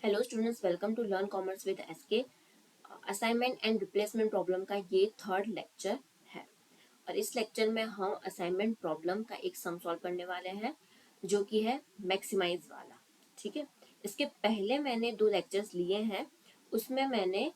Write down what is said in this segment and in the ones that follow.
Hello students, welcome to learn commerce with SK. Assignment and replacement problem का ये third lecture है और इस लेक्चर में हम असाइनमेंट प्रॉब्लम का एक सम सॉल्व करने वाले हैं जो कि है मैक्सिमाइज वाला। ठीक है, इसके पहले मैंने 2 लेक्चर्स लिए हैं, उसमें मैंने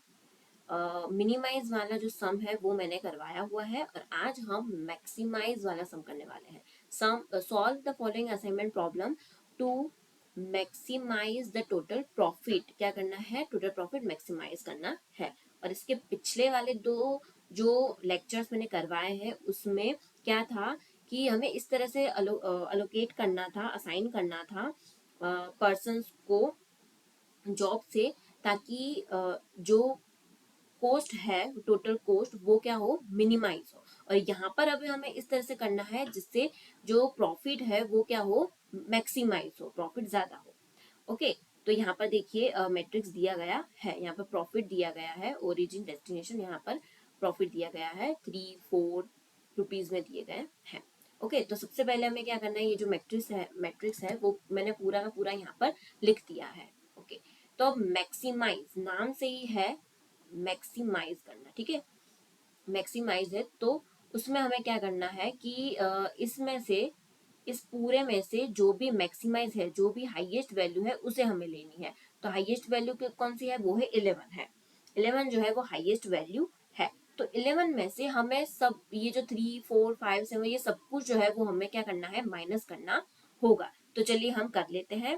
मिनिमाइज वाला जो सम है वो मैंने करवाया हुआ है और आज हम मैक्सिमाइज वाला सम करने वाले हैं। Sum solve the following assignment problem to maximize the total profit. क्या करना है? टोटल प्रॉफिट मैक्सिमाइज करना है। और इसके पिछले वाले 2 जो लेक्चर्स मैंने करवाए हैं उसमें क्या था कि हमें इस तरह से अलोकेट करना था, असाइन करना था पर्सन्स को जॉब से, ताकि जो कोस्ट है, टोटल कोस्ट, वो क्या हो? मिनिमाइज हो। और यहाँ पर अभी हमें इस तरह से करना है जिससे जो प्रॉफिट है वो क्या हो? मैक्सिमाइज हो, प्रॉफिट ज्यादा हो। ओके, तो यहाँ पर देखिए मैट्रिक्स दिया गया है, यहाँ पर प्रॉफिट दिया गया है, ओरिजिन डेस्टिनेशन, यहाँ पर प्रॉफिट दिया गया है 3-4 रुपीज में दिए गए हैं। ओके, तो सबसे पहले हमें क्या करना है, ये जो मैट्रिक्स है वो मैंने पूरा का पूरा यहाँ पर लिख दिया है। ओके, तो अब मैक्सिमाइज नाम से ही है मैक्सिमाइज करना। ठीक है, मैक्सिमाइज है तो उसमें हमें क्या करना है कि इसमें से, इस पूरे में से जो भी मैक्सिमाइज है, जो भी हाईएस्ट वैल्यू है उसे हमें लेनी है। तो हाईएस्ट वैल्यू कौन सी है? वो है 11 है। 11 जो है वो हाईएस्ट वैल्यू है। तो 11 में से हमें सब ये जो 3, 4, 5, 7 ये सब कुछ जो है वो हमें क्या करना है? माइनस करना होगा। तो चलिए हम कर लेते हैं।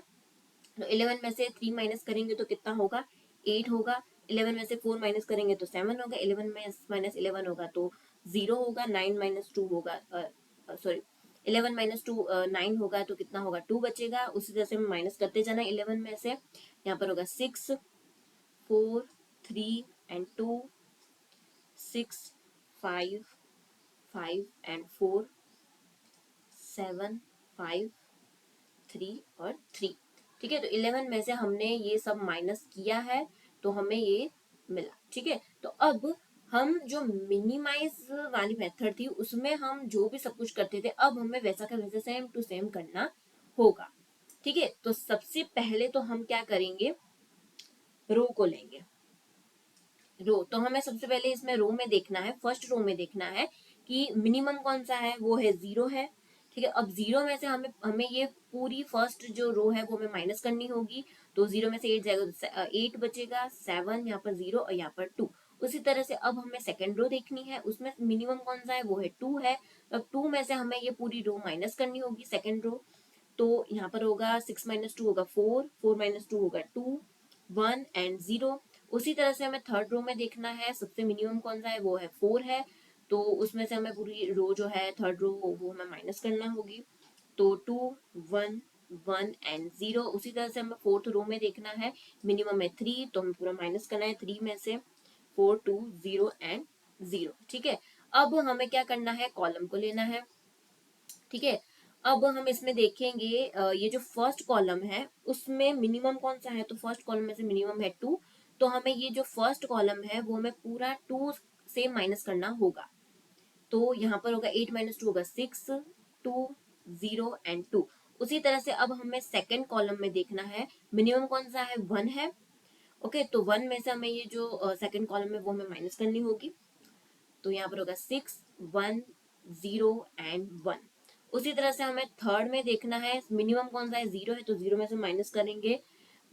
तो 11 में से 3 माइनस करेंगे तो कितना होगा? 8 होगा। 11 में से 4 माइनस करेंगे तो 7 होगा। 11 में माइनस 11 होगा तो 0 होगा। 9 माइनस 2 होगा, सॉरी, 11 माइनस 2 9 होगा तो कितना होगा? 2 बचेगा। उसी तरह से हमें माइनस करते जाना 11 में से। यहाँ पर होगा 6, 4, 3 एंड 2, 6, 5, 5 एंड 4, 7, 5, 3 और 3। ठीक है, तो 11 में से हमने ये सब माइनस किया है तो हमें ये मिला। ठीक है, तो अब हम जो मिनिमाइज वाली मेथड थी उसमें हम जो भी सब कुछ करते थे, अब हमें वैसा का वैसा सेम टू सेम करना होगा। ठीक है, तो सबसे पहले तो हम क्या करेंगे? रो को लेंगे। रो, तो हमें सबसे पहले इसमें रो में देखना है, फर्स्ट रो में देखना है कि मिनिमम कौन सा है, वो है 0 है। ठीक है, अब 0 में से हमें हमें ये पूरी फर्स्ट जो रो है वो हमें माइनस करनी होगी। तो 0 में से 8 जाएगा तो 8 बचेगा, 7 यहाँ पर 0 और यहाँ पर 2। उसी तरह से अब हमें सेकेंड रो देखनी है, उसमें मिनिमम कौन सा है? वो है 2 है। तो अब 2 में से हमें ये पूरी रो माइनस करनी होगी, सेकेंड रो। तो यहाँ पर होगा 6 माइनस 2 होगा 4, 4 माइनस 2 होगा 2, 1 एंड 0। उसी तरह से हमें थर्ड रो में देखना है, सबसे मिनिमम कौन सा है? वो है 4 है। तो उसमें से हमें पूरी रो जो है थर्ड रो वो हमें माइनस करना होगी। तो 2, 1, 1 एंड 0। उसी तरह से हमें फोर्थ रो में देखना है, मिनिमम है 3 तो हमें पूरा माइनस करना है 3 में से। 4, 2, 0 एंड 0। ठीक है, अब हमें क्या करना है? कॉलम को लेना है। ठीक है, अब हम इसमें देखेंगे ये जो फर्स्ट कॉलम है उसमें मिनिमम कौन सा है? तो फर्स्ट कॉलम में से मिनिमम है 2। तो हमें ये जो फर्स्ट कॉलम है वो हमें पूरा 2 से माइनस करना होगा। तो यहाँ पर होगा 8 माइनस 2 होगा 6, 2, 0 एंड 2। उसी तरह से अब हमें सेकेंड कॉलम में देखना है, मिनिमम कौन सा है? 1 है। ओके, तो 1 में से हमें ये जो सेकेंड कॉलम है वो हमें माइनस करनी होगी। तो यहाँ पर होगा 6, 1, 0 एंड 1। उसी तरह से हमें थर्ड में देखना है, मिनिमम कौन सा है? 0 है। तो 0 में से माइनस करेंगे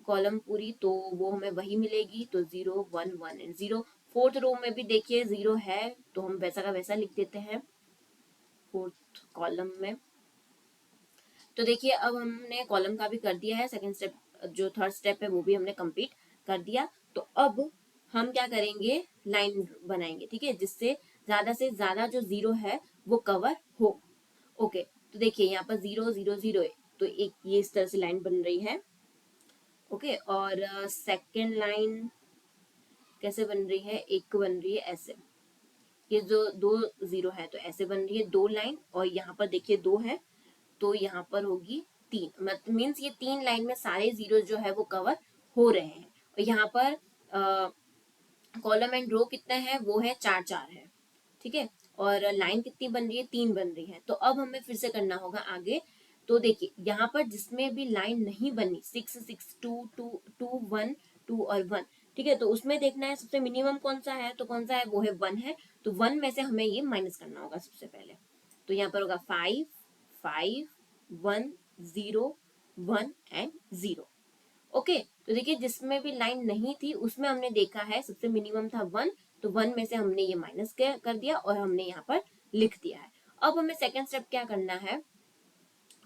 कॉलम पूरी तो वो हमें वही मिलेगी। तो 0, 1, 1 एंड 0। फोर्थ रो में भी देखिए 0 है तो हम वैसा का वैसा लिख देते हैं फोर्थ कॉलम में। तो देखिए अब हमने कॉलम का भी कर दिया है, सेकंड स्टेप जो थर्ड स्टेप है वो भी हमने कंप्लीट कर दिया। तो अब हम क्या करेंगे? लाइन बनाएंगे। ठीक है, जिससे ज्यादा से ज्यादा जो 0 है वो कवर हो। ओके, तो देखिए यहाँ पर 0, 0, 0 है तो एक ये इस तरह से लाइन बन रही है। ओके, और सेकेंड लाइन कैसे बन रही है? एक बन रही है ऐसे, ये जो 2 0 है तो ऐसे बन रही है 2 लाइन। और यहाँ पर देखिए 2 है तो यहाँ पर होगी 3, मतलब मीन्स ये 3 लाइन में सारे जीरो जो है वो कवर हो रहे हैं। और यहाँ पर कॉलम एंड रो कितना है? वो है 4, 4 है। ठीक है, और लाइन कितनी बन रही है? 3 बन रही है। तो अब हमें फिर से करना होगा आगे। तो देखिए यहाँ पर जिसमें भी लाइन नहीं बनी 6 6 2 2 2 1 2 और 1, ठीक है, तो उसमें देखना है सबसे मिनिमम कौन सा है, तो कौन सा है, वो है 1 है, तो 1 में से हमें ये माइनस करना होगा सबसे पहले। तो यहाँ पर होगा 5 5 1 0 1 एंड 0। ओके, तो देखिए जिसमें भी लाइन नहीं थी उसमें हमने देखा है सबसे मिनिमम था 1, तो 1 में से हमने ये माइनस कर दिया और हमने यहाँ पर लिख दिया है। अब हमें सेकेंड स्टेप क्या करना है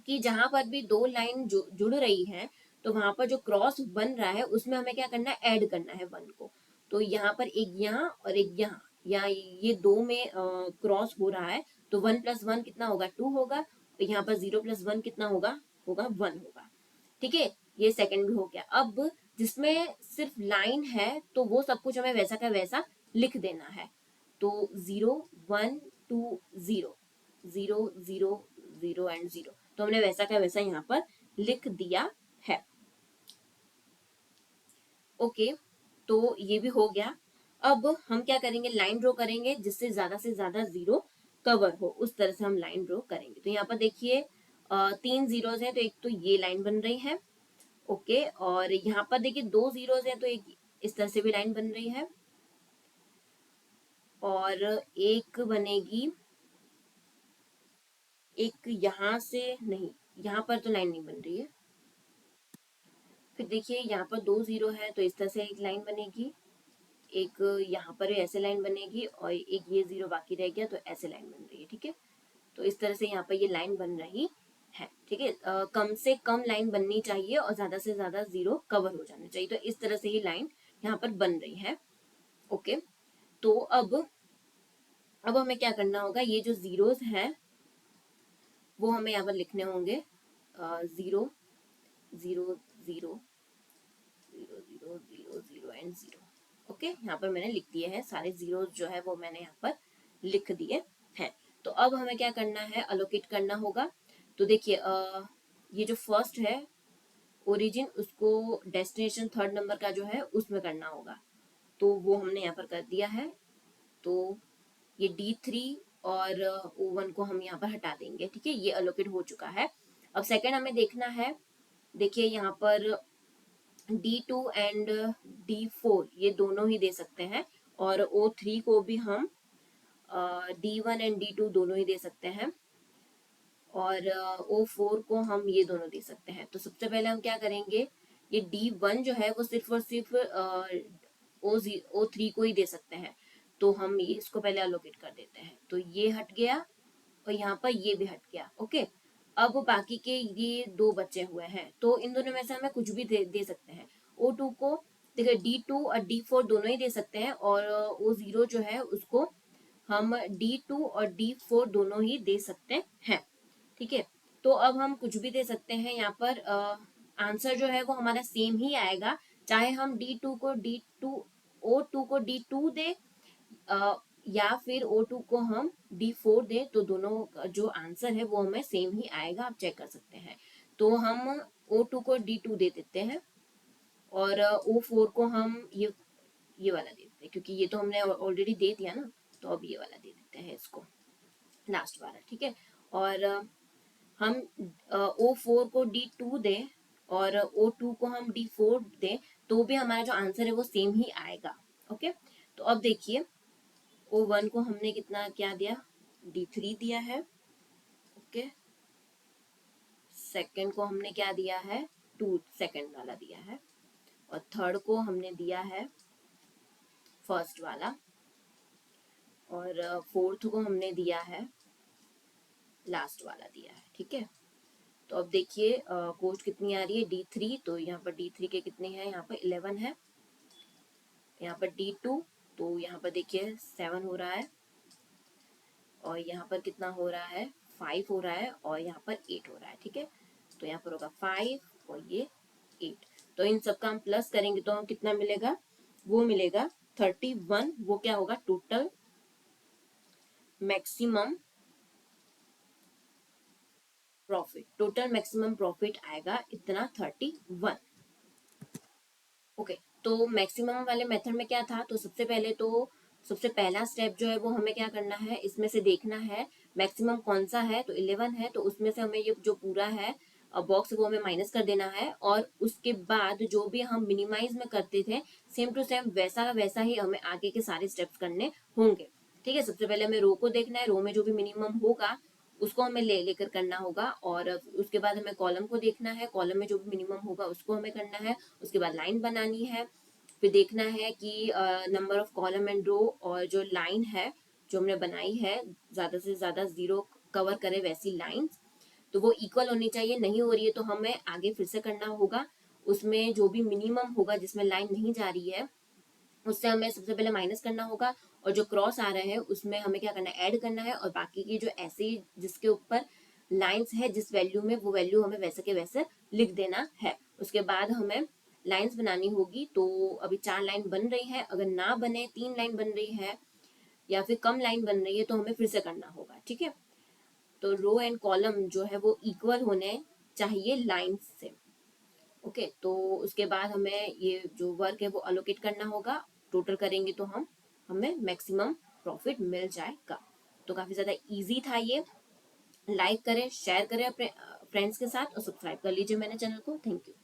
कि जहां पर भी दो लाइन जुड़ रही है, तो वहां पर जो क्रॉस बन रहा है उसमें हमें क्या करना है, ऐड करना है 1 को। तो यहाँ पर एक यहाँ और एक यहाँ, या ये दो में क्रॉस हो रहा है, तो 1 + 1 कितना होगा, 2 होगा, और यहाँ पर 0 + 1 कितना होगा, होगा 1 होगा। ठीक है, ये सेकंड भी हो गया। अब जिसमें सिर्फ लाइन है तो वो सब कुछ हमें वैसा का वैसा लिख देना है। तो 0 1 2 0 0 0 0 एंड 0, तो हमने वैसा का वैसा यहाँ पर लिख दिया है। ओके, तो ये भी हो गया। अब हम क्या करेंगे, लाइन ड्रॉ करेंगे जिससे से ज्यादा जीरो कवर हो, उस तरह से हम लाइन ड्रॉ करेंगे। तो यहाँ पर देखिए 3 जीरोज हैं, तो एक तो ये लाइन बन रही है। ओके, और यहाँ पर देखिए 2 जीरोज हैं, तो एक इस तरह से भी लाइन बन रही है, और एक बनेगी, एक यहाँ से नहीं, यहाँ पर तो लाइन नहीं बन रही है। फिर देखिए यहाँ पर 2 जीरो है, तो इस तरह से एक लाइन बनेगी, एक यहाँ पर ऐसे लाइन बनेगी, और एक ये जीरो बाकी रह गया, तो ऐसे लाइन बन रही है। ठीक है, तो इस तरह से यहाँ पर ये लाइन बन रही है। ठीक है, कम से कम लाइन बननी चाहिए और ज्यादा से ज्यादा जीरो कवर हो जाने चाहिए, तो इस तरह से ये लाइन यहाँ पर बन रही है। ओके, तो अब हमें क्या करना होगा, ये जो जीरोस हैं वो हमें यहाँ पर लिखने होंगे, 0 0 0 0 0 0 0 एंड 0। ओके, यहाँ पर मैंने लिख दिए हैं सारे जीरो जो है वो मैंने यहाँ पर लिख दिए हैं। तो अब हमें क्या करना है, अलोकेट करना होगा। तो देखिए ये जो फर्स्ट है ओरिजिन, उसको डेस्टिनेशन थर्ड नंबर का जो है उसमें करना होगा, तो वो हमने यहाँ पर कर दिया है। तो ये D3 और O1 को हम यहाँ पर हटा देंगे। ठीक है, ये अलोकेट हो चुका है। अब सेकंड हमें देखना है, देखिए यहाँ पर D2 एंड D4 ये दोनों ही दे सकते हैं, और O3 को भी हम D1 एंड D2 दोनों ही दे सकते हैं, और O4 को हम ये दोनों दे सकते हैं। तो सबसे पहले हम क्या करेंगे, ये D1 जो है वो सिर्फ और सिर्फ O3 को ही दे सकते हैं, तो हम ये इसको पहले अलोकेट कर देते हैं। तो ये हट गया और यहाँ पर ये भी हट गया। ओके, अब बाकी के ये दो बचे हुए हैं, तो इन दोनों में से हमें कुछ भी दे सकते हैं। O2 को देखिए D2 और D4 दोनों ही दे सकते हैं, और O0 जो है उसको हम D2 और D4 दोनों ही दे सकते हैं। ठीक है, तो अब हम कुछ भी दे सकते हैं, यहाँ पर आंसर जो है वो हमारा सेम ही आएगा, चाहे हम D2 को D2 O2 को D2 दे या फिर O2 को हम D4 दे, तो दोनों का जो आंसर है वो हमें सेम ही आएगा, आप चेक कर सकते हैं। तो हम O2 को D2 दे देते हैं, और O4 को हम ये वाला दे देते हैं, क्योंकि ये तो हमने ऑलरेडी दे दिया ना, तो अब ये वाला दे देते हैं इसको, लास्ट वाला। ठीक है, और हम O4 को D2 दें और O2 को हम D4 दें, तो भी हमारा जो आंसर है वो सेम ही आएगा। ओके, तो अब देखिए O1 को हमने कितना क्या दिया, D3 दिया है। ओके, सेकंड को हमने क्या दिया है, 2 सेकंड वाला दिया है, और थर्ड को हमने दिया है फर्स्ट वाला, और फोर्थ को हमने दिया है लास्ट वाला दिया है। ठीक है, तो अब देखिए कोस्ट कितनी आ रही है, D3, तो यहाँ पर D3 के कितने हैं, यहाँ पर 11 है, यहाँ पर D2, तो यहाँ पर देखिए 7 हो रहा है, और यहाँ पर कितना हो रहा है, 5 हो रहा है, और यहाँ पर 8 हो रहा है। ठीक है, तो यहाँ पर होगा 5 और ये 8, तो इन सबका हम प्लस करेंगे तो हम कितना मिलेगा, वो मिलेगा 31। वो क्या होगा, total maximum profit, total maximum profit आएगा इतना 31। ओके, तो मैक्सिमम वाले मेथड में क्या था, तो सबसे पहले तो सबसे पहला स्टेप जो है वो हमें क्या करना है, इसमें से देखना है मैक्सिमम कौन सा है, तो 11 है, तो उसमें से हमें ये जो पूरा है बॉक्स वो हमें माइनस कर देना है, और उसके बाद जो भी हम मिनिमाइज में करते थे सेम टू सेम वैसा वैसा ही हमें आगे के सारे स्टेप्स करने होंगे। ठीक है, सबसे पहले हमें रो को देखना है, रो में जो भी मिनिमम होगा उसको हमें लेकर करना होगा, और उसके बाद हमें कॉलम को देखना है, कॉलम में जो भी मिनिमम होगा उसको हमें करना है, उसके बाद लाइन बनानी है, फिर देखना है कि नंबर ऑफ कॉलम एंड रो, और जो लाइन है जो हमने बनाई है ज्यादा से ज्यादा 0 कवर करे वैसी लाइंस, तो वो इक्वल होनी चाहिए, नहीं हो रही है तो हमें आगे फिर से करना होगा, उसमें जो भी मिनिमम होगा जिसमें लाइन नहीं जा रही है उससे हमें सबसे पहले माइनस करना होगा, और जो क्रॉस आ रहे हैं उसमें हमें क्या करना है, ऐड करना है, और बाकी की जो ऐसी जिसके ऊपर लाइंस है जिस वैल्यू में, वो वैल्यू हमें वैसे के वैसे लिख देना है। उसके बाद हमें लाइंस बनानी होगी, तो अभी 4 लाइन बन रही है, अगर ना बने 3 लाइन बन रही है या फिर कम लाइन बन रही है तो हमें फिर से करना होगा। ठीक है, तो रो एंड कॉलम जो है वो इक्वल होने चाहिए लाइन से। ओके, तो उसके बाद हमें ये जो वर्क है वो अलोकेट करना होगा, टोटल करेंगे तो हमें मैक्सिमम प्रॉफिट मिल जाएगा। तो काफी ज्यादा इजी था ये। लाइक करें, शेयर करें अपने फ्रेंड्स के साथ, और सब्सक्राइब कर लीजिए मेरे चैनल को। Thank you.